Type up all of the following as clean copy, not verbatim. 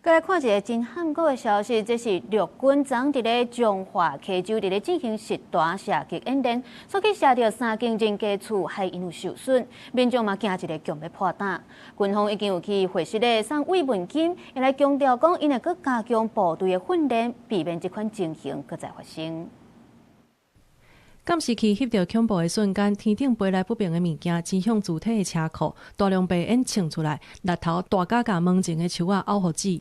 再来看一个真罕过的消息，这是陆军昨伫咧彰化溪州伫咧进行实弹射击演练，所去射到3间人家厝，还因有受损，民众嘛惊一个强要破胆。军方已经有去会室咧送慰问金，也来强调讲，因会搁加强部队的训练，避免这款情形搁再发生。监视器翕到恐怖的瞬间，天顶飞来不明的物件指向主体的车库，大量被烟冲出来，日头大甲甲门前的树仔凹互止。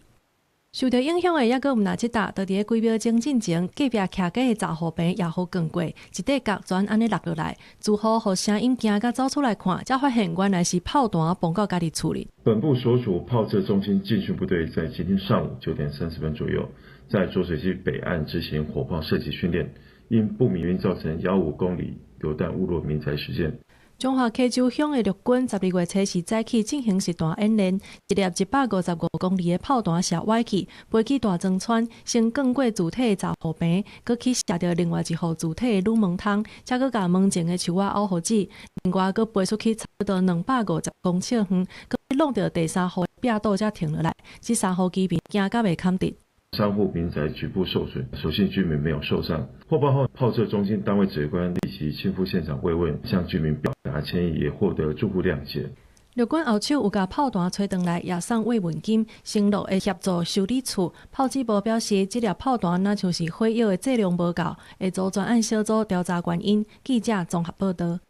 受到影响的还阁毋哪一搭，就伫咧几秒钟进前，隔壁徛街的杂货坪也好逛过，一块角全安尼落落来，只好互声音惊甲走出来看，才发现原来是炮弹崩到家己厝里。本部所属炮射中心进训部队在今天上午9点30分左右，在浊水溪北岸执行火炮射击训练，因不明原因造成1.5公里榴弹误落民宅事件。彰化溪州乡的陆军12月初时早起进行实弹演练，一粒155公里的炮弹射歪去，飞去大庄村，先更过主体的杂货坪，搁去射到另外一户主体的铝门窗，才搁甲门前的树仔凹互止。另外搁飞出去差不多250公尺远，搁弄到第3户壁倒才停落来。这3户居民惊甲袂堪得。3户民宅局部受损，所幸居民没有受伤。获报后，炮射中心单位指挥官立即亲赴现场慰问，向居民表达歉意，也获得住户谅解。陆军后手有甲炮弹吹回来，也送慰问金，承诺会协助修理厝。炮指部表示，这粒炮弹若像是火药的剂量无够，会组专案小组调查原因。记者综合报道。